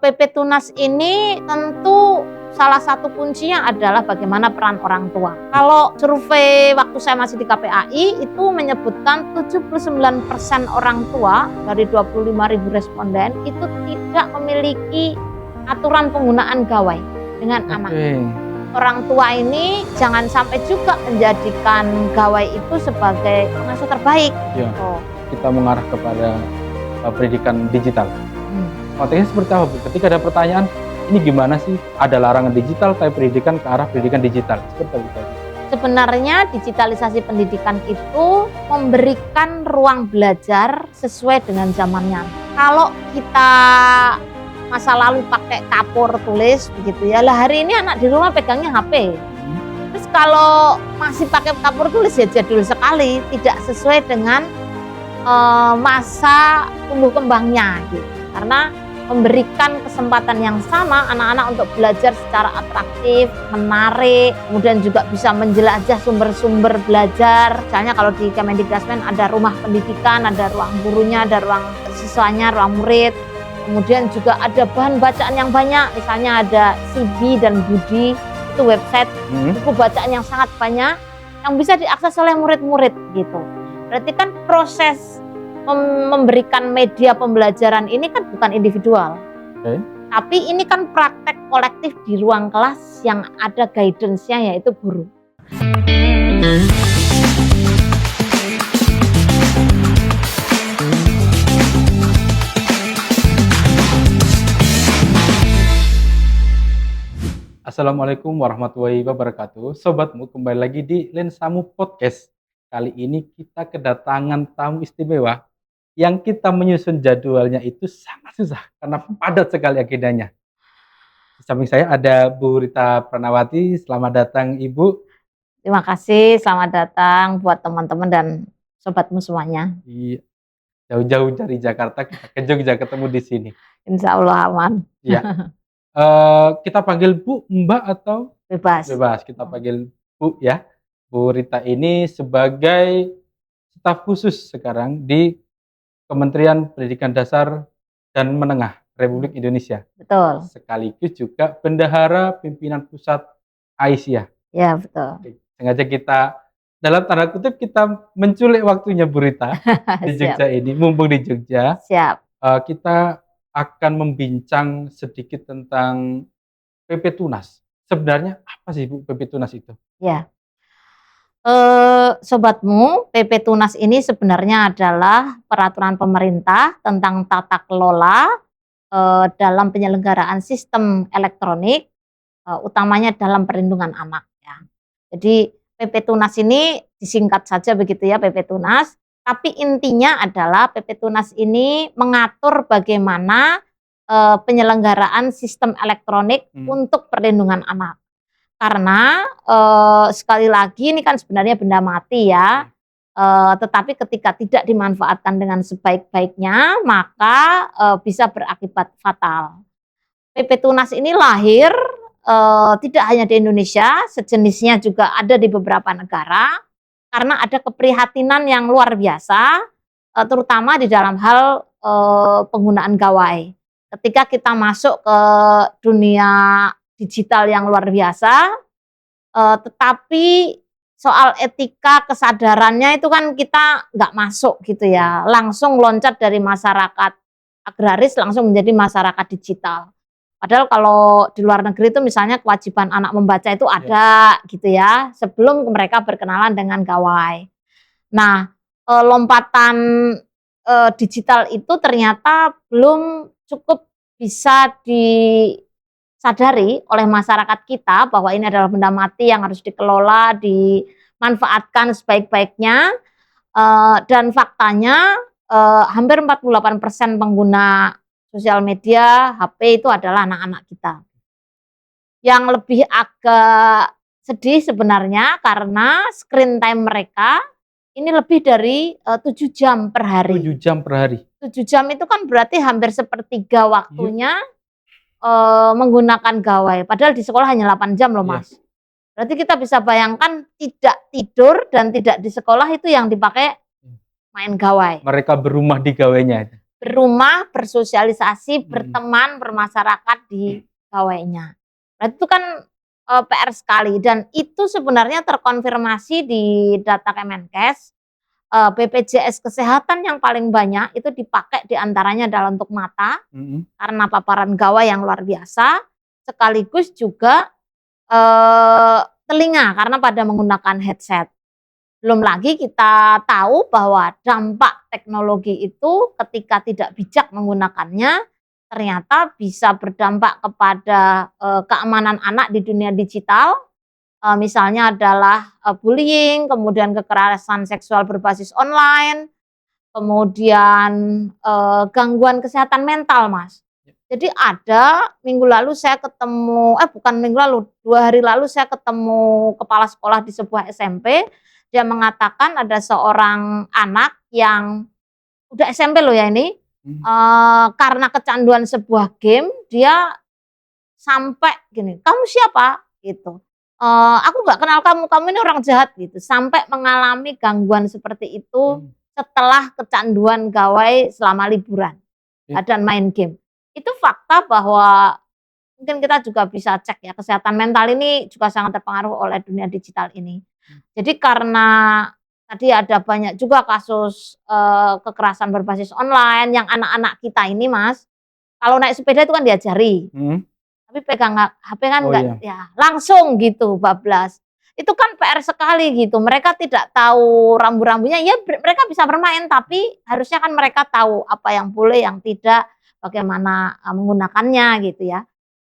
PP Tunas ini tentu salah satu kuncinya adalah bagaimana peran orang tua. Kalau survei waktu saya masih di KPAI itu menyebutkan 79% orang tua dari 25.000 responden itu tidak memiliki aturan penggunaan gawai dengan anak. Orang tua ini jangan sampai juga menjadikan gawai itu sebagai pengasuh terbaik. Ya, kita mengarah kepada pendidikan digital. Konteksnya seperti apa, Bu? Ketika ada pertanyaan, ini gimana sih? Ada larangan digital, tapi pendidikan ke arah pendidikan digital. Seperti apa? Sebenarnya digitalisasi pendidikan itu memberikan ruang belajar sesuai dengan zamannya. Kalau kita masa lalu pakai kapur tulis begitu ya, lah hari ini anak di rumah pegangnya HP. Terus kalau masih pakai kapur tulis ya jadul sekali, tidak sesuai dengan masa tumbuh kembangnya gitu. Karena memberikan kesempatan yang sama anak-anak untuk belajar secara atraktif, menarik, kemudian juga bisa menjelajah sumber-sumber belajar. Misalnya kalau di Kemendikbudristek ada rumah pendidikan, ada ruang gurunya, ada ruang siswanya, ruang murid. Kemudian juga ada bahan bacaan yang banyak, misalnya ada Sibi dan Budi, itu website buku bacaan yang sangat banyak yang bisa diakses oleh murid-murid gitu. Berarti kan proses memberikan media pembelajaran ini kan bukan individual, tapi ini kan praktek kolektif di ruang kelas yang ada guidance-nya yaitu guru. Assalamualaikum warahmatullahi wabarakatuh. Sobatmu, kembali lagi di Lensamu Podcast. Kali ini kita kedatangan tamu istimewa yang kita menyusun jadwalnya itu sangat susah karena padat sekali agendanya. Di samping saya ada Bu Rita Pranawati. Selamat datang Ibu. Terima kasih, selamat datang buat teman-teman dan sobatmu semuanya. Iya, jauh-jauh dari Jakarta kita ke Jogja ketemu di sini. Insya Allah aman. Ya. Kita panggil Bu, Mbak atau bebas? Bebas. Kita panggil Bu ya. Bu Rita ini sebagai staf khusus sekarang di Kementerian Pendidikan Dasar dan Menengah Republik Indonesia. Betul. Sekaligus juga bendahara pimpinan pusat Aisyah. Ya, betul. Oke. Sengaja kita dalam tanda kutip kita menculik waktunya Bu Rita di Jogja ini, mumpung di Jogja. Siap. Kita akan membincang sedikit tentang PP Tunas. Sebenarnya apa sih Bu PP Tunas itu? Ya. Sobatmu, PP Tunas ini sebenarnya adalah peraturan pemerintah tentang tata kelola dalam penyelenggaraan sistem elektronik, utamanya dalam perlindungan anak. Ya. Jadi PP Tunas ini disingkat saja begitu ya, PP Tunas. Tapi intinya adalah PP Tunas ini mengatur bagaimana penyelenggaraan sistem elektronik untuk perlindungan anak. Karena sekali lagi ini kan sebenarnya benda mati ya, tetapi ketika tidak dimanfaatkan dengan sebaik-baiknya maka bisa berakibat fatal. PP Tunas ini lahir tidak hanya di Indonesia, sejenisnya juga ada di beberapa negara karena ada keprihatinan yang luar biasa, terutama di dalam hal penggunaan gawai. Ketika kita masuk ke dunia digital yang luar biasa, tetapi soal etika kesadarannya itu kan kita nggak masuk gitu ya, langsung loncat dari masyarakat agraris langsung menjadi masyarakat digital. Padahal kalau di luar negeri itu misalnya kewajiban anak membaca itu ada gitu ya, sebelum mereka berkenalan dengan gawai. Nah, lompatan digital itu ternyata belum cukup bisa disadari oleh masyarakat kita bahwa ini adalah benda mati yang harus dikelola, dimanfaatkan sebaik-baiknya, dan faktanya hampir 48% pengguna sosial media, HP itu adalah anak-anak kita. Yang lebih agak sedih sebenarnya karena screen time mereka ini lebih dari 7 jam per hari. 7 jam per hari. 7 jam itu kan berarti hampir sepertiga waktunya menggunakan gawai. Padahal di sekolah hanya 8 jam loh Mas. Berarti kita bisa bayangkan tidak tidur dan tidak di sekolah itu yang dipakai main gawai. Mereka berumah di gawainya. berumah, bersosialisasi, Mhm. berteman, bermasyarakat di gawainya. Berarti itu kan PR sekali dan itu sebenarnya terkonfirmasi di data Kemenkes. BPJS Kesehatan yang paling banyak itu dipakai diantaranya adalah untuk mata, Mhm. karena paparan gawai yang luar biasa, sekaligus juga telinga karena pada menggunakan headset. Belum lagi kita tahu bahwa dampak teknologi itu ketika tidak bijak menggunakannya, ternyata bisa berdampak kepada keamanan anak di dunia digital. Misalnya adalah bullying, kemudian kekerasan seksual berbasis online, kemudian gangguan kesehatan mental, Mas. Jadi ada minggu lalu saya ketemu, bukan minggu lalu, 2 hari lalu saya ketemu kepala sekolah di sebuah SMP, dia mengatakan ada seorang anak yang udah SMP loh ya ini, Mmm. karena kecanduan sebuah game, dia sampai gini, "Kamu siapa?" Gitu. "Aku nggak kenal kamu, kamu ini orang jahat," gitu. Sampai mengalami gangguan seperti itu Mmm. setelah kecanduan gawai selama liburan, Iya. dan main game. Itu fakta bahwa mungkin kita juga bisa cek ya, kesehatan mental ini juga sangat terpengaruh oleh dunia digital ini. Mmm. Jadi karena tadi ada banyak juga kasus, kekerasan berbasis online yang anak-anak kita ini Mas, kalau naik sepeda itu kan diajari. Mhm. Tapi pegang HP kan Oh enggak iya. ya langsung gitu bablas. Itu kan PR sekali gitu, mereka tidak tahu rambu-rambunya, ya mereka bisa bermain, tapi harusnya kan mereka tahu apa yang boleh, yang tidak, bagaimana, menggunakannya gitu ya.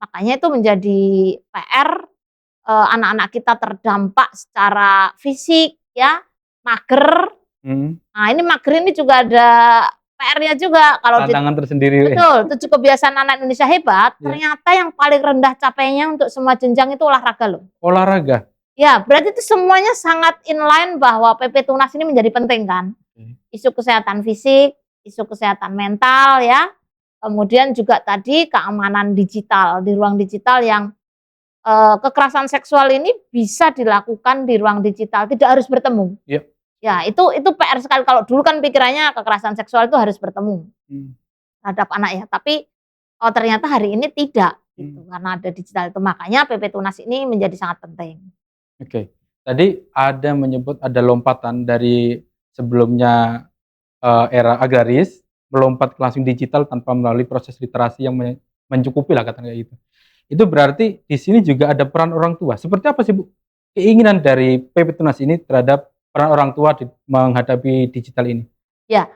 Makanya itu menjadi PR, anak-anak kita terdampak secara fisik ya, mager. Mhm. Nah ini mager ini juga ada PR-nya juga kalau di Tantangan tersendiri. betul, 7 kebiasaan anak Indonesia hebat, Iya. ternyata yang paling rendah capaiannya untuk semua jenjang itu olahraga loh. Olahraga? Ya, berarti itu semuanya sangat inline bahwa PP Tunas ini menjadi penting kan. Oke. Isu kesehatan fisik, isu kesehatan mental ya, kemudian juga tadi keamanan digital, di ruang digital yang kekerasan seksual ini bisa dilakukan di ruang digital, tidak harus bertemu. Iya. Ya, itu PR sekali, kalau dulu kan pikirannya kekerasan seksual itu harus bertemu Mmm. terhadap anak ya, tapi ternyata hari ini tidak gitu, Mmm. karena ada digital itu. Makanya PP Tunas ini menjadi sangat penting. Oke. Tadi ada menyebut ada lompatan dari sebelumnya, era agraris, melompat ke langsung digital tanpa melalui proses literasi yang mencukupi lah katakan kayak gitu. Itu berarti di sini juga ada peran orang tua. Seperti apa sih, Bu, keinginan dari PP Tunas ini terhadap peran orang tua menghadapi digital ini? Ya,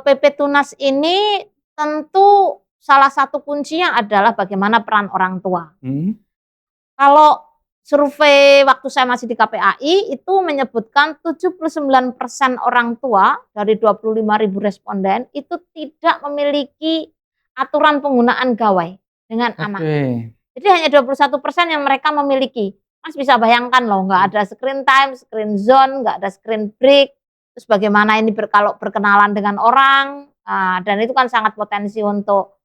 PP Tunas ini tentu salah satu kuncinya adalah bagaimana peran orang tua. Mhm. Kalau survei waktu saya masih di KPAI itu menyebutkan 79% orang tua dari 25.000 responden itu tidak memiliki aturan penggunaan gawai dengan anak. Oke. Jadi hanya 21% yang mereka memiliki. Mas bisa bayangkan loh, nggak ada screen time, screen zone, nggak ada screen break, terus bagaimana ini kalau berkenalan dengan orang, dan itu kan sangat potensi untuk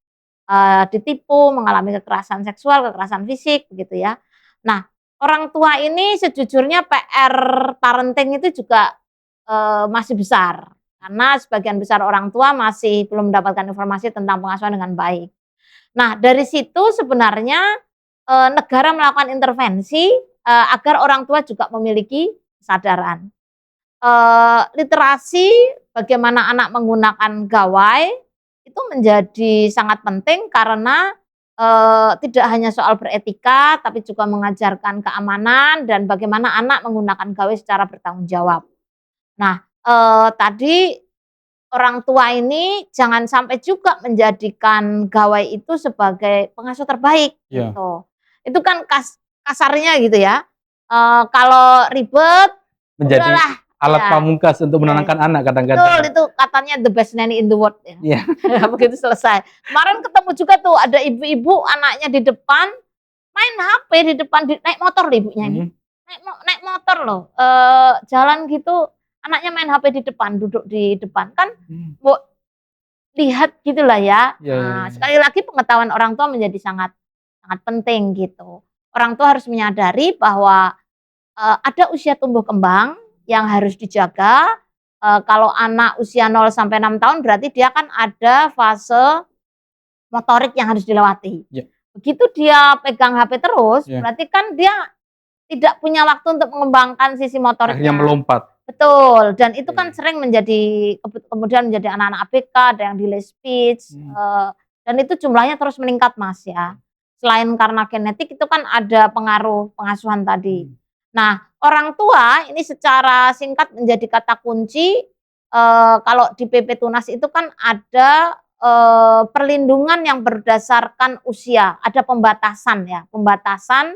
ditipu, mengalami kekerasan seksual, kekerasan fisik begitu ya. Nah, orang tua ini sejujurnya PR parenting itu juga masih besar, karena sebagian besar orang tua masih belum mendapatkan informasi tentang pengasuhan dengan baik. Nah, dari situ sebenarnya negara melakukan intervensi agar orang tua juga memiliki kesadaran. Literasi bagaimana anak menggunakan gawai itu menjadi sangat penting karena tidak hanya soal beretika, tapi juga mengajarkan keamanan dan bagaimana anak menggunakan gawai secara bertanggung jawab. Nah, tadi orang tua ini jangan sampai juga menjadikan gawai itu sebagai pengasuh terbaik Iya. gitu. Itu kan kasarnya gitu ya. Kalau ribet, Menjadi udahlah alat ya. pamungkas untuk Ya, menenangkan anak betul, kadang-kadang. itu katanya the best nanny in the world ya. Iya. Begitu selesai. Kemarin ketemu juga tuh ada ibu-ibu anaknya di depan main HP di depan, naik motor loh ibunya ini. Mhm. Naik motor loh, jalan gitu anaknya main HP di depan, duduk di depan. Kan Mmm. lihat gitulah ya. Iya iya iya. Sekali lagi pengetahuan orang tua menjadi sangat sangat penting gitu. Orang tua harus menyadari bahwa ada usia tumbuh kembang yang harus dijaga, Kalau anak usia 0 sampai 6 tahun berarti dia kan ada fase motorik yang harus dilewati. Ya. Begitu dia pegang HP terus, Ya. berarti kan dia tidak punya waktu untuk mengembangkan sisi Akhirnya motoriknya. melompat. Betul, dan itu kan Oke. sering kemudian menjadi anak-anak ABK, ada yang delay speech, dan itu jumlahnya terus meningkat, Mas, ya. Selain karena genetik itu kan ada pengaruh pengasuhan tadi. Nah, orang tua ini secara singkat menjadi kata kunci, kalau di PP Tunas itu kan ada, perlindungan yang berdasarkan usia, ada pembatasan ya, pembatasan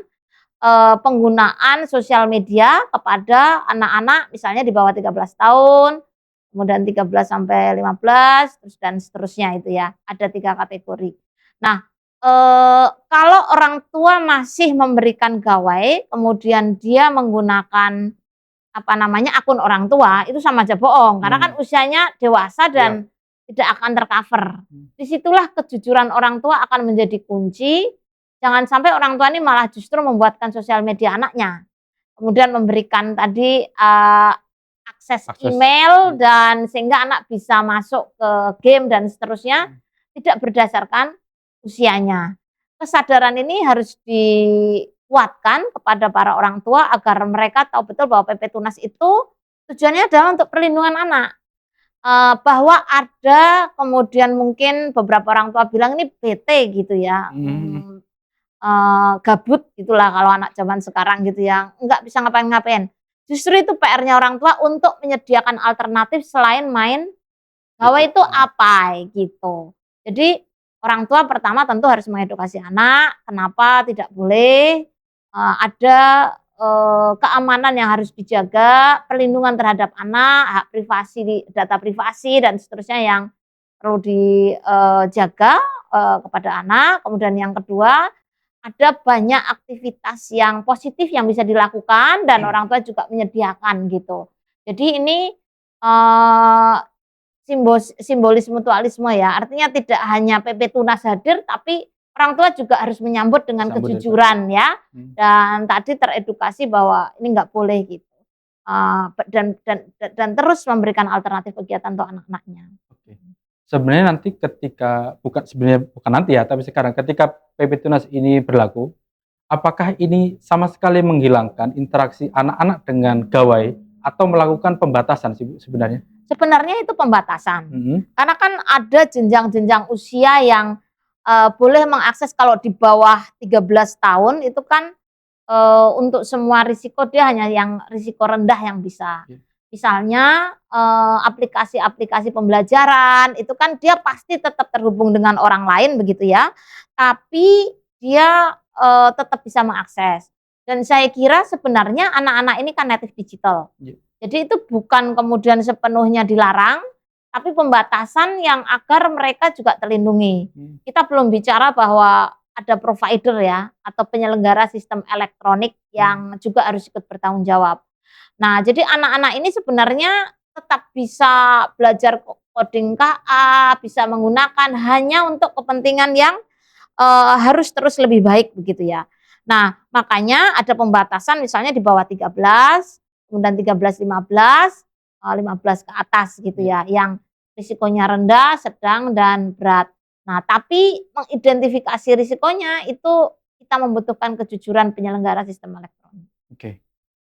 penggunaan sosial media kepada anak-anak misalnya di bawah 13 tahun, kemudian 13 sampai 15, terus dan seterusnya itu ya, ada 3 kategori. Nah, kalau orang tua masih memberikan gawai, kemudian dia menggunakan akun orang tua, itu sama aja bohong, karena kan usianya dewasa dan tidak akan tercover. Disitulah kejujuran orang tua akan menjadi kunci. Jangan sampai orang tua ini malah justru membuatkan sosial media anaknya. Kemudian memberikan tadi akses email dan sehingga anak bisa masuk ke game dan seterusnya tidak berdasarkan usianya. Kesadaran ini harus dikuatkan kepada para orang tua agar mereka tahu betul bahwa PP Tunas itu tujuannya adalah untuk perlindungan anak. Bahwa ada kemudian mungkin beberapa orang tua bilang ini bete gitu ya. Gabut gitulah kalau anak zaman sekarang gitu ya, nggak bisa ngapain-ngapain. Justru itu PR-nya orang tua untuk menyediakan alternatif selain main gawai itu apa gitu. Jadi orang tua pertama tentu harus mengedukasi anak, kenapa tidak boleh, ada keamanan yang harus dijaga, perlindungan terhadap anak, hak privasi, data privasi dan seterusnya yang perlu dijaga kepada anak. Kemudian yang kedua, ada banyak aktivitas yang positif yang bisa dilakukan dan orang tua juga menyediakan gitu. Jadi ini simbolis mutualisme ya, artinya tidak hanya PP Tunas hadir, tapi orang tua juga harus menyambut dengan kejujuran ya, dan tadi teredukasi bahwa ini nggak boleh gitu, dan terus memberikan alternatif kegiatan untuk anak-anaknya. Sebenarnya nanti bukan nanti ya, tapi sekarang ketika PP Tunas ini berlaku, apakah ini sama sekali menghilangkan interaksi anak-anak dengan gawai atau melakukan pembatasan sebenarnya? Sebenarnya itu pembatasan, karena kan ada jenjang-jenjang usia yang boleh mengakses. Kalau di bawah 13 tahun itu kan untuk semua risiko dia hanya yang risiko rendah yang bisa. Misalnya aplikasi-aplikasi pembelajaran itu kan dia pasti tetap terhubung dengan orang lain begitu ya, tapi dia tetap bisa mengakses. Dan saya kira sebenarnya anak-anak ini kan native digital. Jadi itu bukan kemudian sepenuhnya dilarang, tapi pembatasan yang agar mereka juga terlindungi. Kita belum bicara bahwa ada provider ya, atau penyelenggara sistem elektronik yang juga harus ikut bertanggung jawab. Nah, jadi anak-anak ini sebenarnya tetap bisa belajar coding KA, bisa menggunakan hanya untuk kepentingan yang harus terus lebih baik begitu ya. Nah, makanya ada pembatasan misalnya di bawah 13, kemudian 13, 15, 15 ke atas gitu ya, yang risikonya rendah, sedang, dan berat. Nah, tapi mengidentifikasi risikonya itu kita membutuhkan kejujuran penyelenggara sistem elektronik. Oke.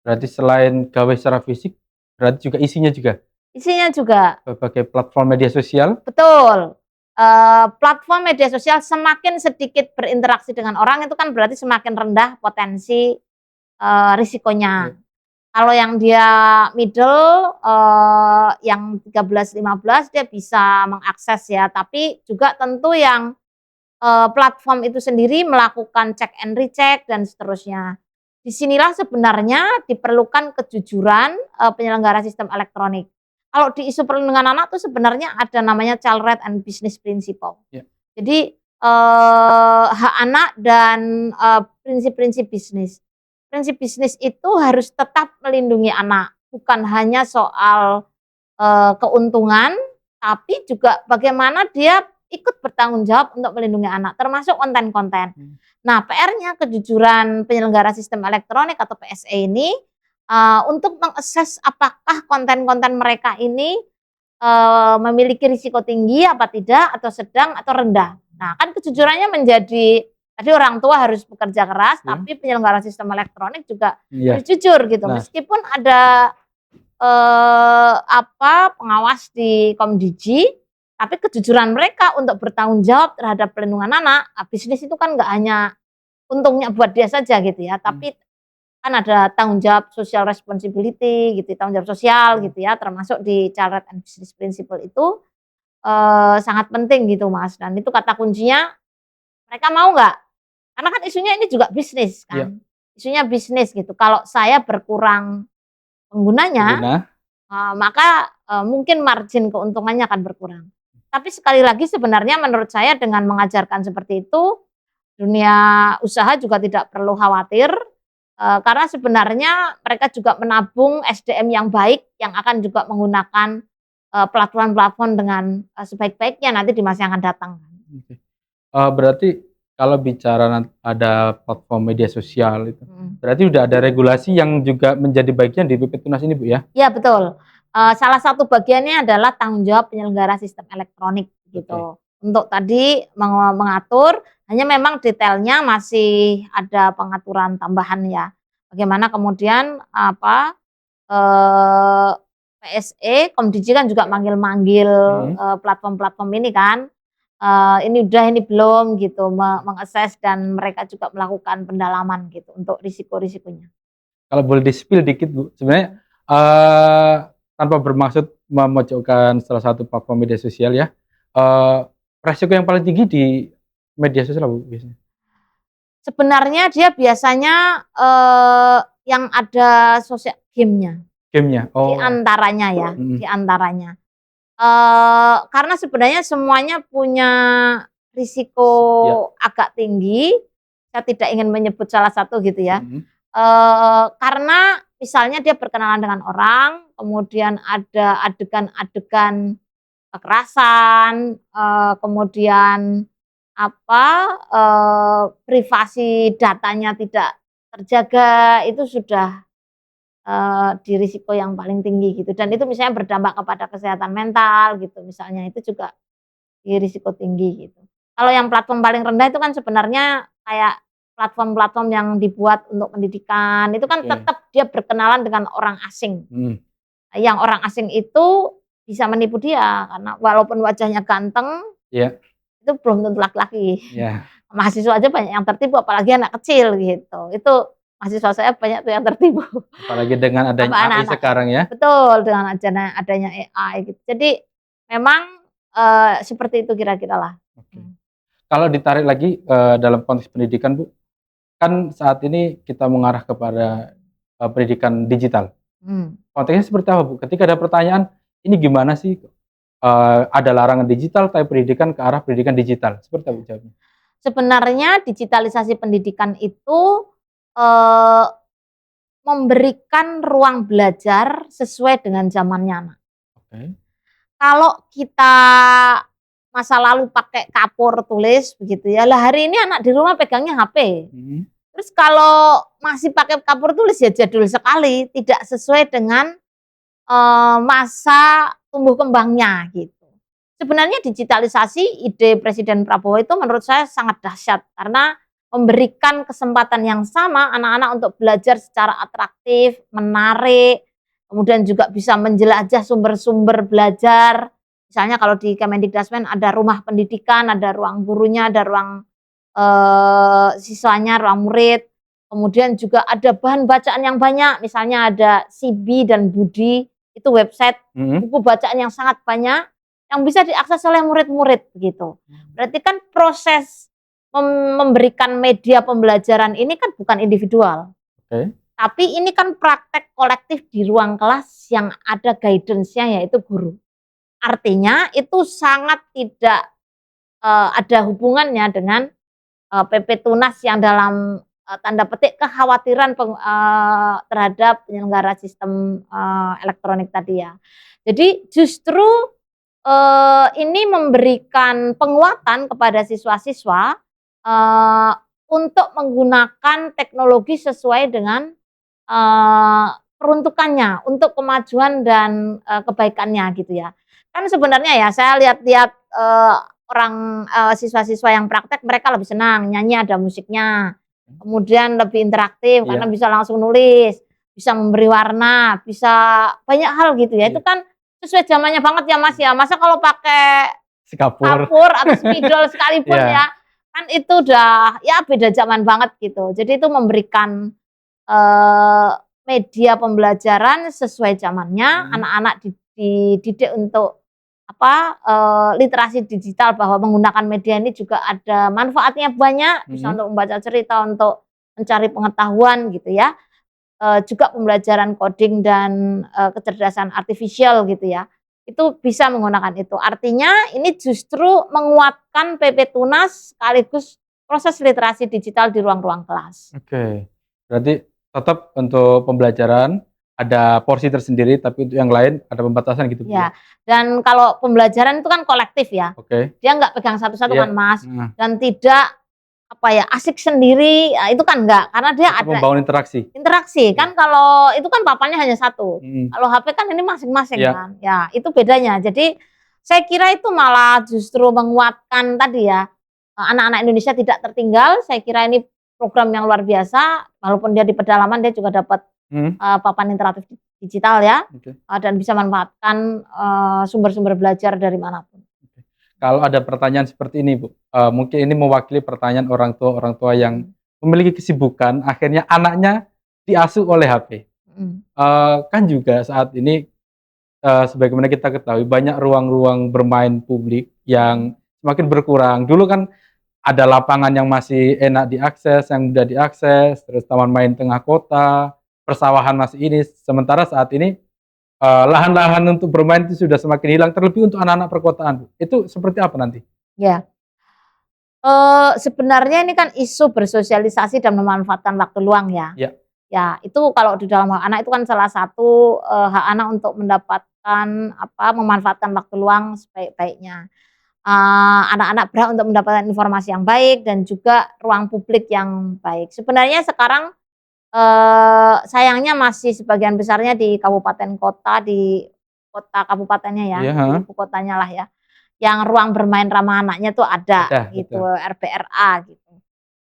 Berarti selain gawai secara fisik, berarti juga isinya juga? Isinya juga. Berbagai platform media sosial? Betul. Platform media sosial semakin sedikit berinteraksi dengan orang itu kan berarti semakin rendah potensi risikonya. Kalau yang dia middle, yang 13-15 dia bisa mengakses ya, tapi juga tentu yang platform itu sendiri melakukan check and recheck dan seterusnya. Disinilah sebenarnya diperlukan kejujuran penyelenggara sistem elektronik. Kalau di isu perlindungan anak tuh sebenarnya ada namanya Child Right and Business Principle. Jadi hak anak dan prinsip-prinsip bisnis. Prinsip bisnis itu harus tetap melindungi anak, bukan hanya soal keuntungan, tapi juga bagaimana dia ikut bertanggung jawab untuk melindungi anak, termasuk konten-konten. Nah, PR-nya kejujuran penyelenggara sistem elektronik atau PSE ini untuk mengakses apakah konten-konten mereka ini memiliki risiko tinggi apa tidak, atau sedang atau rendah. Nah, kan kejujurannya menjadi tadi orang tua harus bekerja keras, Ya. tapi penyelenggara sistem elektronik juga Iya. harus jujur gitu. Nah. Meskipun ada pengawas di Komdigi, tapi kejujuran mereka untuk bertanggung jawab terhadap perlindungan anak, bisnis itu kan nggak hanya untungnya buat dia saja gitu ya, tapi kan ada tanggung jawab social responsibility gitu, tanggung jawab sosial gitu ya, termasuk di Child Right and Business Principle itu sangat penting gitu Mas, dan itu kata kuncinya mereka mau nggak? Karena kan isunya ini juga bisnis Iya. kan, isunya bisnis gitu. Kalau saya berkurang penggunanya, maka mungkin margin keuntungannya akan berkurang. Tapi sekali lagi sebenarnya menurut saya dengan mengajarkan seperti itu, dunia usaha juga tidak perlu khawatir, karena sebenarnya mereka juga menabung SDM yang baik yang akan juga menggunakan platform-platform dengan sebaik-baiknya nanti di masa yang akan datang. Oke. Berarti kalau bicara ada platform media sosial itu, berarti udah ada regulasi yang juga menjadi bagian di PP Tunas ini Bu ya? Iya betul. Salah satu bagiannya adalah tanggung jawab penyelenggara sistem elektronik gitu. Untuk tadi mengatur, hanya memang detailnya masih ada pengaturan tambahan ya. Bagaimana kemudian PSE, Komdigi kan juga manggil-manggil platform-platform ini kan. Ini udah, ini belum gitu, mengakses dan mereka juga melakukan pendalaman gitu untuk risiko-risikonya. Kalau boleh di-spill dikit Bu, sebenarnya tanpa bermaksud memojokkan salah satu platform media sosial ya, resiko yang paling tinggi di media sosial Bu biasanya? Sebenarnya dia biasanya yang ada sosial game-nya. Game-nya? Di Oh. antaranya ya, di antaranya. Karena sebenarnya semuanya punya risiko agak tinggi, saya tidak ingin menyebut salah satu gitu ya. Karena misalnya dia berkenalan dengan orang, kemudian ada adegan-adegan kekerasan, kemudian privasi datanya tidak terjaga, itu sudah di risiko yang paling tinggi gitu, dan itu misalnya berdampak kepada kesehatan mental gitu, misalnya itu juga di risiko tinggi gitu. Kalau yang platform paling rendah itu kan sebenarnya kayak platform-platform yang dibuat untuk pendidikan, itu kan tetap dia berkenalan dengan orang asing. Yang orang asing itu bisa menipu dia, karena walaupun wajahnya ganteng, itu belum tentu laki-laki. Mahasiswa aja banyak yang tertipu, apalagi anak kecil gitu. Itu mahasiswa saya banyak tuh yang tertipu. Apalagi dengan adanya AI sekarang ya? Betul, dengan adanya AI gitu. Jadi memang seperti itu kira-kira lah. Kalau ditarik lagi dalam konteks pendidikan Bu, kan saat ini kita mengarah kepada pendidikan digital. Konteksnya seperti apa Bu? Ketika ada pertanyaan, ini gimana sih ada larangan digital tapi pendidikan ke arah pendidikan digital, seperti apa jawabnya? Sebenarnya digitalisasi pendidikan itu memberikan ruang belajar sesuai dengan zamannya anak. Kalau kita masa lalu pakai kapur tulis begitu ya, lah hari ini anak di rumah pegangnya HP. Terus kalau masih pakai kapur tulis ya jadul sekali, tidak sesuai dengan masa tumbuh kembangnya gitu. Sebenarnya digitalisasi ide Presiden Prabowo itu menurut saya sangat dahsyat karena memberikan kesempatan yang sama anak-anak untuk belajar secara atraktif, menarik, kemudian juga bisa menjelajah sumber-sumber belajar. Misalnya kalau di Kemendikbudristek ada rumah pendidikan, ada ruang gurunya, ada ruang siswanya, ruang murid. Kemudian juga ada bahan bacaan yang banyak, misalnya ada Sibi dan Budi, itu website buku bacaan yang sangat banyak yang bisa diakses oleh murid-murid gitu. Berarti kan proses memberikan media pembelajaran ini kan bukan individual. Tapi ini kan praktek kolektif di ruang kelas yang ada guidance-nya yaitu guru. Artinya itu sangat tidak ada hubungannya dengan PP Tunas yang dalam tanda petik kekhawatiran terhadap penyelenggara sistem elektronik tadi ya. Jadi justru ini memberikan penguatan kepada siswa-siswa untuk menggunakan teknologi sesuai dengan peruntukannya untuk kemajuan dan kebaikannya gitu ya. Kan sebenarnya ya saya lihat-lihat orang siswa-siswa yang praktek mereka lebih senang nyanyi ada musiknya, kemudian lebih interaktif karena Iya, bisa langsung nulis, bisa memberi warna, bisa banyak hal gitu ya. iya. Itu kan sesuai zamannya banget ya Mas ya. Masa kalau pakai Si kapur. kapur atau spidol sekalipun Iya. ya, kan itu udah ya beda zaman banget gitu. Jadi itu memberikan media pembelajaran sesuai zamannya, Mhm, anak-anak dididik untuk apa, literasi digital bahwa menggunakan media ini juga ada manfaatnya banyak, bisa mhm. untuk membaca cerita, untuk mencari pengetahuan gitu ya, juga pembelajaran coding dan, kecerdasan artifisial gitu ya, itu bisa menggunakan itu. Artinya ini justru menguatkan PP Tunas sekaligus proses literasi digital di ruang-ruang kelas. Oke. Berarti tetap untuk pembelajaran ada porsi tersendiri, tapi untuk yang lain ada pembatasan gitu, Bu, ya? Ya, dan kalau pembelajaran itu kan kolektif ya, Oke. dia nggak pegang satu-satu Iya. kan Mas, Heeh. dan tidak, apa ya, asik sendiri, itu kan enggak, karena dia Tetap ada membangun interaksi. interaksi, Iya. kan kalau itu kan papannya hanya satu, Mhm. kalau HP kan ini masing-masing Iya. kan, ya itu bedanya. Jadi, saya kira itu malah justru menguatkan tadi ya, anak-anak Indonesia tidak tertinggal, saya kira ini program yang luar biasa, walaupun dia di pedalaman dia juga dapat, Mhm. papan interaktif digital ya, Oke. dan bisa manfaatkan, sumber-sumber belajar dari manapun. Oke. Kalau ada pertanyaan seperti ini, Bu, mungkin ini mewakili pertanyaan orang tua yang Mhm, memiliki kesibukan, akhirnya anaknya diasuh oleh HP. mhm. Kan juga saat ini, sebagaimana kita ketahui banyak ruang-ruang bermain publik Mhm. yang semakin berkurang. Dulu kan ada lapangan yang masih enak diakses, yang mudah diakses, terus taman main tengah kota, persawahan masih ini, sementara saat ini, lahan-lahan untuk bermain itu sudah semakin hilang, terlebih untuk anak-anak perkotaan, Bu. Itu seperti apa nanti? Ya, sebenarnya ini kan isu bersosialisasi dan memanfaatkan waktu luang ya. Ya. Ya, itu kalau di dalam hak anak itu kan salah satu, hak anak untuk mendapatkan apa, memanfaatkan waktu luang sebaik-baiknya. Anak-anak berhak untuk mendapatkan informasi yang baik dan juga ruang publik yang baik. Sebenarnya sekarang, sayangnya masih sebagian besarnya di kabupaten kota, di kota kabupatennya ya, Iya, di heeh. ibu kotanya lah ya, yang ruang bermain ramah anaknya tuh ada Ada, gitu, betul. RBRA gitu.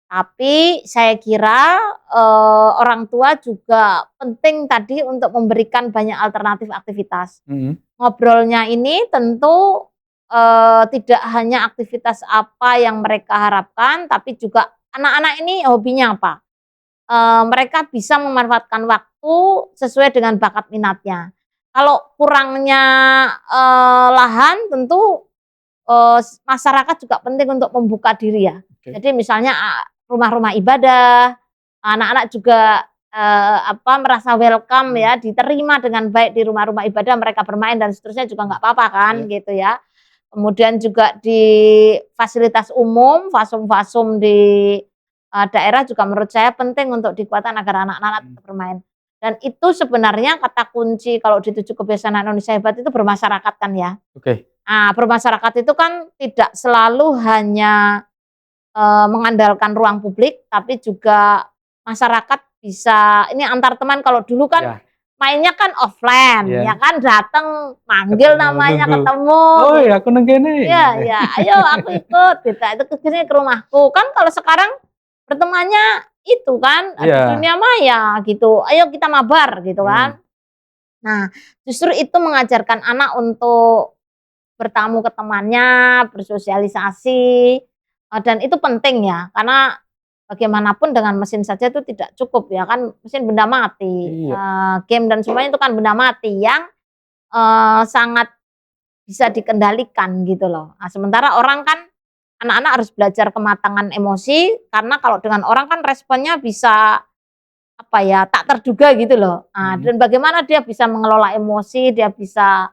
Tapi saya kira, orang tua juga penting tadi untuk memberikan banyak alternatif aktivitas. Mhm. Ngobrolnya ini tentu, tidak hanya aktivitas apa yang mereka harapkan, tapi juga anak-anak ini hobinya apa. Mereka bisa memanfaatkan waktu sesuai dengan bakat minatnya. Kalau kurangnya, lahan tentu, masyarakat juga penting untuk membuka diri ya. Oke. Jadi misalnya, rumah-rumah ibadah, anak-anak juga, apa, merasa welcome Mhm. ya, diterima dengan baik di rumah-rumah ibadah, mereka bermain dan seterusnya juga nggak apa-apa kan, Iya. gitu ya. Kemudian juga di fasilitas umum, fasum-fasum di, daerah juga menurut saya penting untuk dikuatkan agar anak-anak Mhm. tetap bermain. Dan itu sebenarnya kata kunci kalau di 7 kebiasaan anak Indonesia hebat itu bermasyarakat kan ya. Oke. Nah, bermasyarakat itu kan tidak selalu hanya, mengandalkan ruang publik, tapi juga masyarakat bisa ini antar teman kalau dulu kan Iya, mainnya kan offline, ya iya. kan, datang manggil Ketemu, namanya, nunggu. ketemu "Oi, gitu. aku nang kene," Iya gitu. iya, "Ayo aku ikut," gitu, "itu ke sini ke rumahku." Kan kalau sekarang pertemuannya itu kan, di Iya. dunia maya gitu, "Ayo kita mabar," gitu Mhm. kan. Nah, justru itu mengajarkan anak untuk bertamu ke temannya, bersosialisasi, dan itu penting ya, karena bagaimanapun dengan mesin saja itu tidak cukup ya kan, mesin benda mati, Iya. game dan semuanya itu kan benda mati yang, sangat bisa dikendalikan gitu loh. Nah, sementara orang kan anak-anak harus belajar kematangan emosi, karena kalau dengan orang kan responnya bisa, apa ya, tak terduga gitu loh. Nah, Mhm. dan bagaimana dia bisa mengelola emosi, dia bisa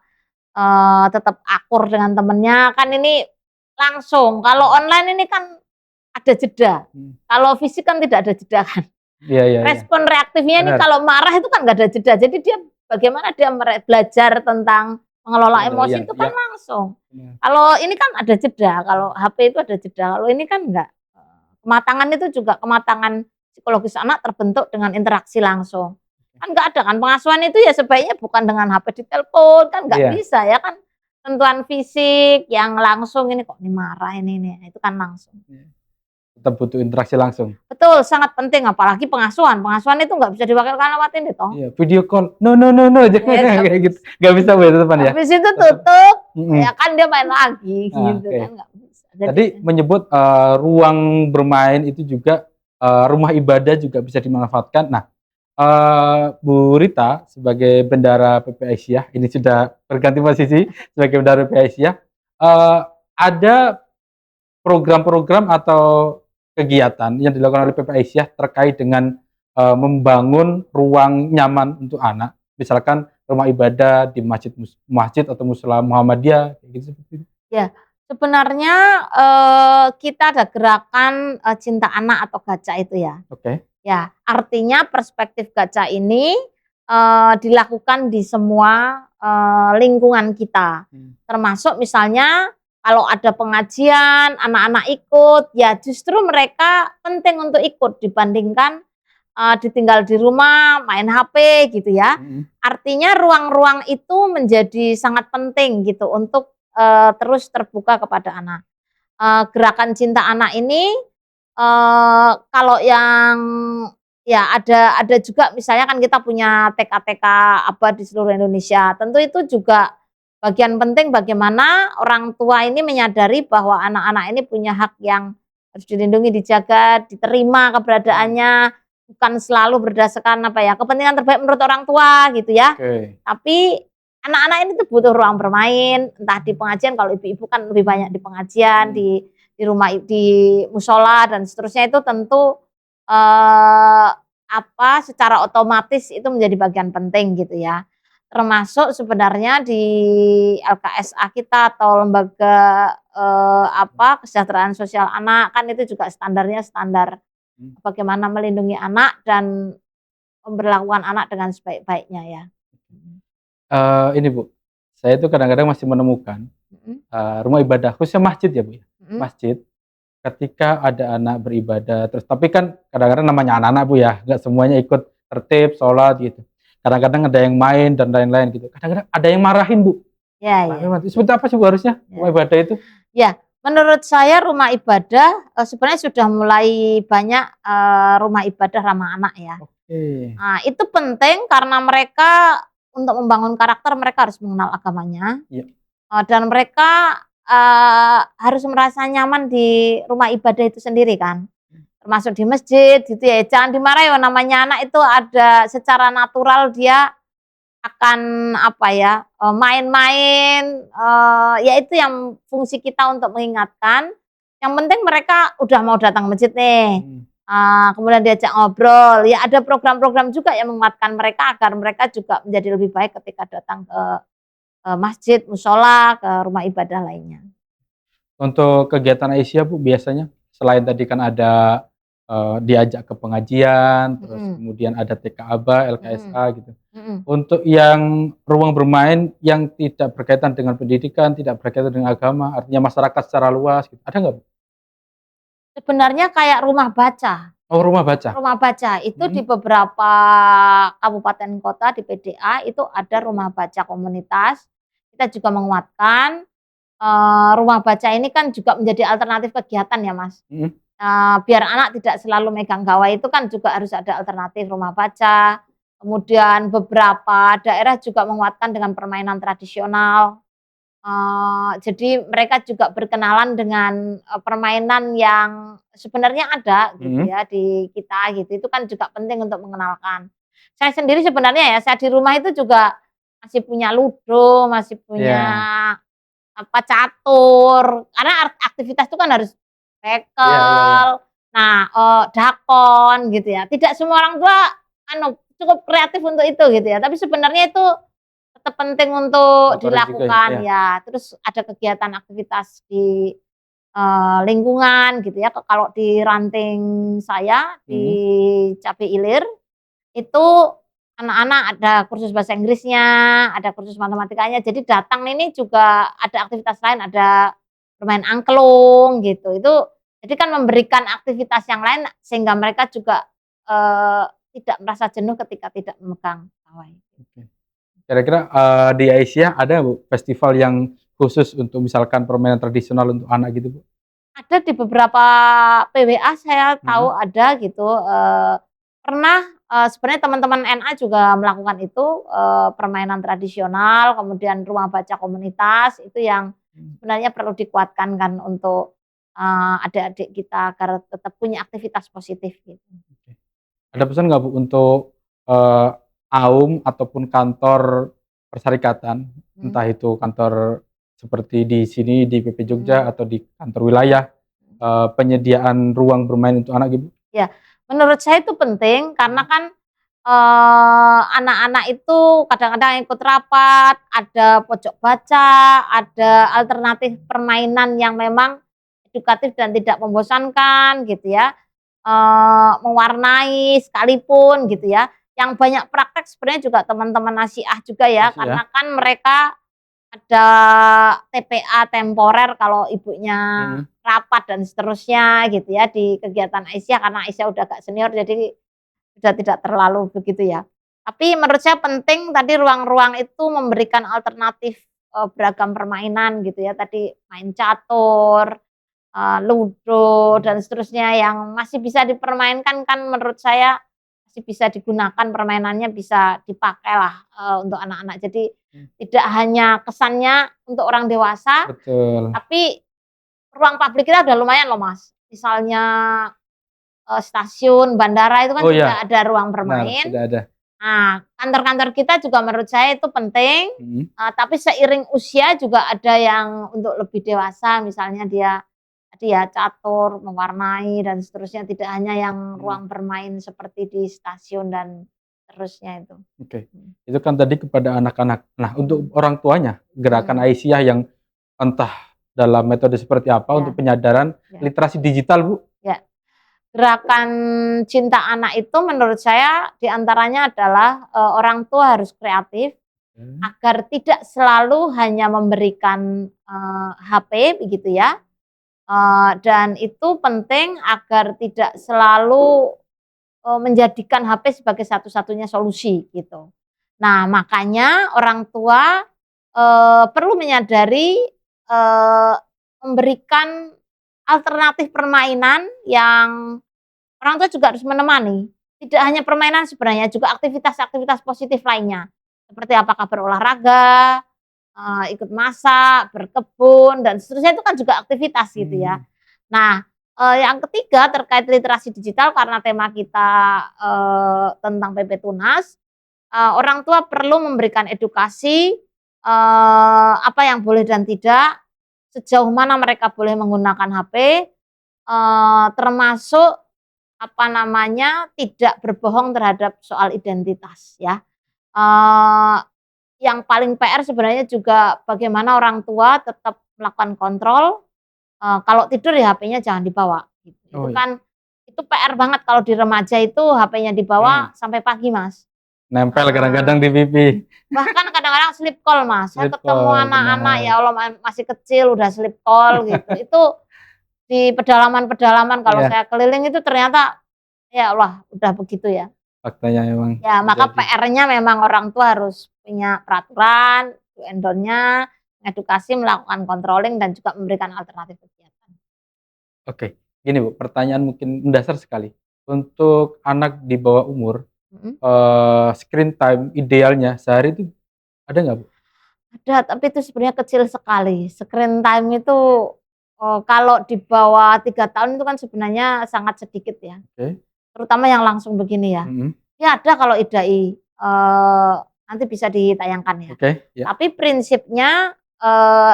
tetap akur dengan temennya, kan ini langsung. Kalau Mhm. online ini kan ada jeda, Mhm. kalau fisik kan tidak ada jeda kan. Iya, iya, iya. Respon reaktifnya ini Benar. kalau marah itu kan nggak ada jeda, jadi dia bagaimana dia belajar tentang mengelola emosi Pengendalian, itu kan iya. langsung. Benar. Kalau ini kan ada jeda, kalau Mhm. HP itu ada jeda, kalau ini kan enggak. Kematangan itu juga kematangan psikologis anak terbentuk dengan interaksi langsung. Kan nggak ada kan, pengasuhan itu ya sebaiknya bukan dengan HP ditelepon, kan nggak Iya, bisa ya kan, sentuhan fisik yang langsung ini kok ini marah ini, itu kan langsung. tetap butuh interaksi langsung. Betul, sangat penting apalagi pengasuhan, pengasuhan itu nggak bisa diwakil-wakilatin itu. Iya, video call, "No no no no," jangan kayak gitu. Nggak bisa Bu ya tetepan ya? Habis itu Tetep tutup, mhm. ya kan dia main lagi gitu Oke. kan nggak bisa. Tadi menyebut, ruang bermain itu juga, rumah ibadah juga bisa dimanfaatkan. Nah, Bu Rita sebagai bendahara PPI Aisyah, ini sudah berganti posisi sebagai bendahara PPI Aisyah, ada program-program atau kegiatan yang dilakukan oleh PPI Aisyah terkait dengan, membangun ruang nyaman untuk anak, misalkan rumah ibadah di masjid atau mushola Muhammadiyah, kayak gitu seperti itu? Ya, sebenarnya, kita ada gerakan, cinta anak atau GACA itu ya. Oke. Ya, artinya perspektif GACA ini, dilakukan di semua, lingkungan kita. Termasuk misalnya kalau ada pengajian, anak-anak ikut, ya justru mereka penting untuk ikut dibandingkan, ditinggal di rumah, main HP gitu ya. Artinya ruang-ruang itu menjadi sangat penting gitu untuk, terus terbuka kepada anak. Gerakan cinta anak ini, kalau yang ya ada juga misalnya kan kita punya TK-TK ABA di seluruh Indonesia. Tentu itu juga bagian penting bagaimana orang tua ini menyadari bahwa anak-anak ini punya hak yang harus dilindungi, dijaga, diterima keberadaannya, bukan selalu berdasarkan apa ya, kepentingan terbaik menurut orang tua gitu ya. Oke. Tapi anak-anak ini tuh butuh ruang bermain, entah di pengajian, kalau ibu-ibu kan lebih banyak di pengajian, di rumah, di musola dan seterusnya, itu tentu secara otomatis itu menjadi bagian penting gitu ya. Termasuk sebenarnya di LKSA kita atau lembaga kesejahteraan sosial anak, kan itu juga standarnya standar bagaimana melindungi anak dan memperlakukan anak dengan sebaik-baiknya ya. Ini Bu, saya itu kadang-kadang masih menemukan, rumah ibadah khususnya masjid ya Bu ya, masjid ketika ada anak beribadah terus tapi kan kadang-kadang namanya anak-anak Bu ya, nggak semuanya ikut tertib, sholat gitu. Kadang-kadang ada yang main dan lain-lain gitu, kadang-kadang ada yang marahin Bu. Ya, Seperti apa sih Bu harusnya rumah ibadah itu? Ya, menurut saya rumah ibadah, sebenarnya sudah mulai banyak, rumah ibadah ramah anak ya. Oke. Nah, itu penting karena mereka untuk membangun karakter mereka harus mengenal agamanya. Iya. Dan mereka, harus merasa nyaman di rumah ibadah itu sendiri kan, termasuk di masjid gitu ya. Jangan dimarahi, namanya anak itu ada secara natural dia akan main-main, ya itu yang fungsi kita untuk mengingatkan. Yang penting mereka udah mau datang ke masjid nih, kemudian diajak ngobrol, ya ada program-program juga yang menguatkan mereka agar mereka juga menjadi lebih baik ketika datang ke masjid, musola, ke rumah ibadah lainnya. Untuk kegiatan Aisyah Bu biasanya selain tadi kan ada, diajak ke pengajian, terus kemudian ada TK ABA, LKSA gitu. Untuk yang ruang bermain yang tidak berkaitan dengan pendidikan, tidak berkaitan dengan agama, artinya masyarakat secara luas gitu, ada nggak Bu? Sebenarnya kayak rumah baca. Oh rumah baca? Rumah baca itu di beberapa kabupaten kota di PDA itu ada rumah baca komunitas. Kita juga menguatkan, rumah baca ini kan juga menjadi alternatif kegiatan ya Mas. Biar anak tidak selalu megang gawai itu kan juga harus ada alternatif rumah baca. Kemudian beberapa daerah juga menguatkan dengan permainan tradisional. Jadi mereka juga berkenalan dengan, permainan yang sebenarnya ada gitu ya di kita gitu, itu kan juga penting untuk mengenalkan. Saya sendiri sebenarnya ya, saya di rumah itu juga masih punya ludo, masih punya catur, karena aktivitas itu kan harus bekel, nah, dakon gitu ya. Tidak semua orang tua cukup kreatif untuk itu gitu ya, tapi sebenarnya itu tetap penting untuk dilakukan ya. Terus ada kegiatan aktivitas di, lingkungan gitu ya. Kalau di ranting saya di Cabe Ilir, itu anak-anak ada kursus bahasa Inggrisnya, ada kursus matematikanya, jadi datang ini juga ada aktivitas lain, ada bermain angklung gitu. Itu jadi kan memberikan aktivitas yang lain sehingga mereka juga, tidak merasa jenuh ketika tidak memegang gawai. Oke. Kira-kira, di Aisyah ada Bu, festival yang khusus untuk misalkan permainan tradisional untuk anak gitu, Bu? Ada di beberapa PWA saya tahu Mhm. ada gitu, pernah, sebenarnya teman-teman NA juga melakukan itu, permainan tradisional, kemudian rumah baca komunitas, itu yang Mmm, sebenarnya perlu dikuatkan kan untuk, adik-adik kita agar tetap punya aktivitas positif gitu. oke. Ada pesan nggak Bu untuk, eee, AUM ataupun kantor perserikatan, Mhm, entah itu kantor seperti di sini di PP Jogja mhm, atau di kantor wilayah, mhm. penyediaan ruang bermain untuk anak gitu? Ya, menurut saya itu penting karena Mhm. kan, anak-anak itu kadang-kadang ikut rapat, ada pojok baca, ada alternatif permainan yang memang edukatif dan tidak membosankan gitu ya, mewarnai sekalipun gitu ya. Yang banyak praktek sebenarnya juga teman-teman nasiah juga ya, Masih ya? karena kan mereka ada TPA temporer kalau ibunya Mhm. rapat dan seterusnya gitu ya di kegiatan Aisyah, karena Aisyah udah agak senior jadi sudah tidak terlalu begitu ya. Tapi menurut saya penting tadi ruang-ruang itu memberikan alternatif, beragam permainan gitu ya, tadi main catur, ludo Mhm. dan seterusnya yang masih bisa dipermainkan kan menurut saya masih bisa digunakan permainannya bisa dipakailah, untuk anak-anak. Jadi Mmm, tidak hanya kesannya untuk orang dewasa, betul. tapi ruang publik kita udah lumayan loh Mas. Misalnya, stasiun, bandara itu kan Oh sudah ya, ada ruang benar, bermain. sudah ada. Nah, kantor-kantor kita juga menurut saya itu penting, Mhm. tapi seiring usia juga ada yang untuk lebih dewasa, misalnya dia tadi ya catur, mewarnai dan seterusnya, tidak hanya yang Mhm. ruang bermain seperti di stasiun dan seterusnya itu. Oke. Mhm. Itu kan tadi kepada anak-anak. Nah, untuk Mhm, orang tuanya, gerakan mhm, Aisyah yang entah dalam metode seperti apa untuk ya, penyadaran ya, literasi digital, Bu? ya. Gerakan cinta anak itu menurut saya diantaranya adalah, orang tua harus kreatif Mmm. agar tidak selalu hanya memberikan, HP begitu ya, dan itu penting agar tidak selalu, menjadikan HP sebagai satu-satunya solusi gitu. Nah makanya orang tua, perlu menyadari, memberikan alternatif permainan yang orang tua juga harus menemani, tidak hanya permainan sebenarnya, juga aktivitas-aktivitas positif lainnya. Seperti apakah berolahraga, ikut masak, berkebun, dan seterusnya itu kan juga aktivitas gitu ya. Mmm, Nah, yang ketiga terkait literasi digital karena tema kita, tentang PP Tunas, orang tua perlu memberikan edukasi, apa yang boleh dan tidak, sejauh mana mereka boleh menggunakan HP, termasuk apa namanya, tidak berbohong terhadap soal identitas ya. Eee, yang paling PR sebenarnya juga bagaimana orang tua tetap melakukan kontrol, kalau tidur ya HP-nya jangan dibawa gitu. Itu oh iya, kan itu PR banget kalau di remaja itu HP-nya mhm, dibawa sampai pagi, Mas. nempel Eee, kadang-kadang di pipi. bahkan kadang-kadang sleep call, Mas. Saya Sleep ketemu call, anak-anak benar. ya Allah masih kecil udah sleep call gitu. Itu di pedalaman-pedalaman kalau Iya, saya keliling itu ternyata ya Allah udah begitu ya. faktanya memang Ya, maka terjadi. PR-nya memang orang tua harus punya peraturan, do and don't-nya, mengedukasi, melakukan controlling, dan juga memberikan alternatif kegiatan. Oke, gini Bu, pertanyaan mungkin mendasar sekali. Untuk anak di bawah umur, Mhm. screen time idealnya sehari itu ada nggak, Bu? Ada, tapi itu sebenarnya kecil sekali. Screen time itu, kalau di bawah 3 tahun itu kan sebenarnya sangat sedikit ya, Oke, terutama yang langsung begini ya. mhm, Ya ada kalau IDAI, nanti bisa ditayangkan ya. oke, ya, Tapi prinsipnya,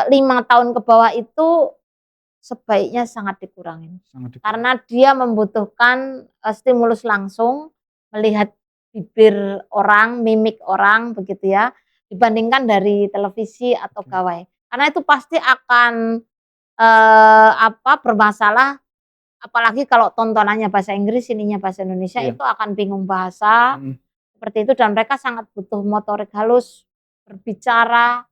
5 tahun ke bawah itu sebaiknya sangat dikurangin, sangat dikurangi. karena dia membutuhkan, stimulus langsung, melihat bibir orang, mimik orang begitu ya, dibandingkan dari televisi atau Oke, gawai. Karena itu pasti akan, bermasalah, apalagi kalau tontonannya bahasa Inggris, ininya bahasa Indonesia, iya, itu akan bingung bahasa, mhm, seperti itu dan mereka sangat butuh motorik halus, berbicara,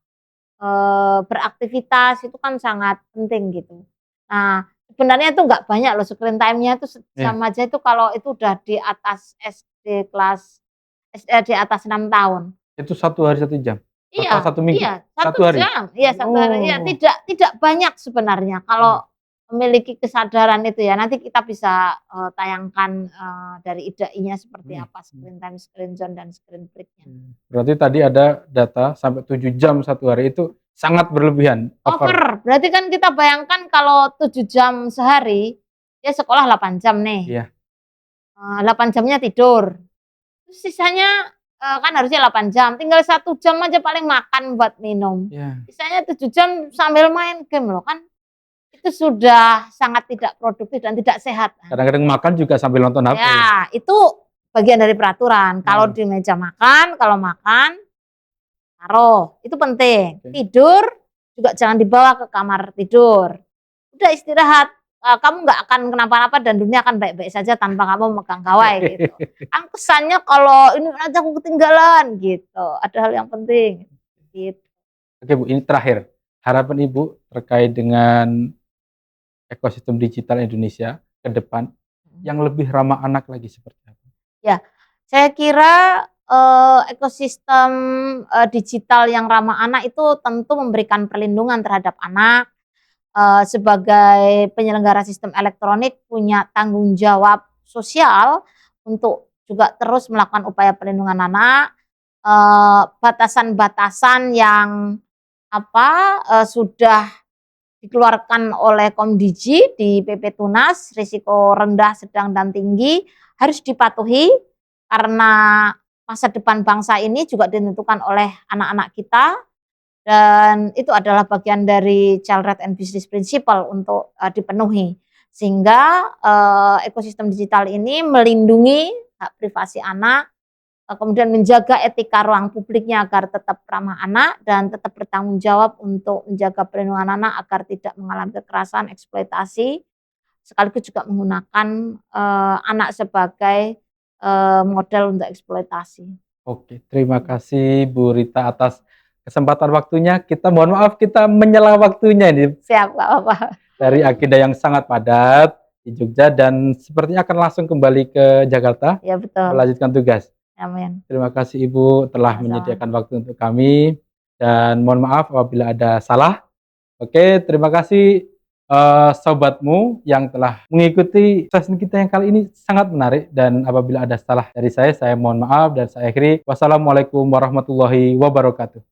beraktivitas itu kan sangat penting gitu. Nah, sebenarnya itu nggak banyak loh screen time-nya itu iya, sama aja itu kalau itu udah di atas SD kelas SD atas 6 tahun. Itu 1 hari 1 jam? Atau Iya 1 minggu? iya, 1 1 hari? jam. Iya 1 hari, iya Oh. tidak banyak sebenarnya Mmm. kalau memiliki kesadaran itu ya. Nanti kita bisa, tayangkan, dari IDAI-nya seperti Mhm apa mhm. screen time, screen zone, dan screen break-nya. Berarti tadi ada data sampai 7 jam 1 hari itu sangat berlebihan, over. Over, berarti kan kita bayangkan kalau 7 jam sehari, ya sekolah 8 jam nih. Iya. 8 jamnya tidur, terus sisanya, kan harusnya 8 jam, tinggal 1 jam aja paling makan buat minum. Iya. Sisanya 7 jam sambil main game loh, kan itu sudah sangat tidak produktif dan tidak sehat kan. Kadang-kadang makan juga sambil nonton HP. Ya, itu bagian dari peraturan. Kalau di meja makan, kalau makan, taruh, itu penting. Oke. Tidur juga jangan dibawa ke kamar tidur. Udah istirahat, kamu nggak akan kenapa-napa dan dunia akan baik-baik saja tanpa kamu megang gawai gitu. Kan kesannya kalau ini nanti aku ketinggalan gitu, ada hal yang penting gitu. Oke Bu, ini terakhir, harapan Ibu terkait dengan ekosistem digital Indonesia ke depan yang lebih ramah anak lagi seperti apa? Ya, saya kira, ekosistem, digital yang ramah anak itu tentu memberikan perlindungan terhadap anak, sebagai penyelenggara sistem elektronik punya tanggung jawab sosial untuk juga terus melakukan upaya perlindungan anak, batasan-batasan yang sudah dikeluarkan oleh Komdigi di PP Tunas, risiko rendah, sedang, dan tinggi harus dipatuhi karena masa depan bangsa ini juga ditentukan oleh anak-anak kita dan itu adalah bagian dari Child Right and Business Principle untuk, dipenuhi. Sehingga, ekosistem digital ini melindungi hak privasi anak, kemudian menjaga etika ruang publiknya agar tetap ramah anak dan tetap bertanggung jawab untuk menjaga perlindungan anak agar tidak mengalami kekerasan, eksploitasi, sekaligus juga menggunakan, anak sebagai, model untuk eksploitasi. Oke, terima kasih Bu Rita atas kesempatan waktunya. Kita mohon maaf kita menyela waktunya ini Siap, nggak apa-apa. dari agenda yang sangat padat di Jogja dan sepertinya akan langsung kembali ke Jakarta Ya betul. melanjutkan tugas. Amin. Terima kasih Ibu telah Sama-sama. menyediakan waktu untuk kami dan mohon maaf apabila ada salah. Oke, terima kasih sobatmu yang telah mengikuti sesi kita yang kali ini sangat menarik dan apabila ada salah dari saya mohon maaf dan saya akhiri. Wassalamualaikum warahmatullahi wabarakatuh.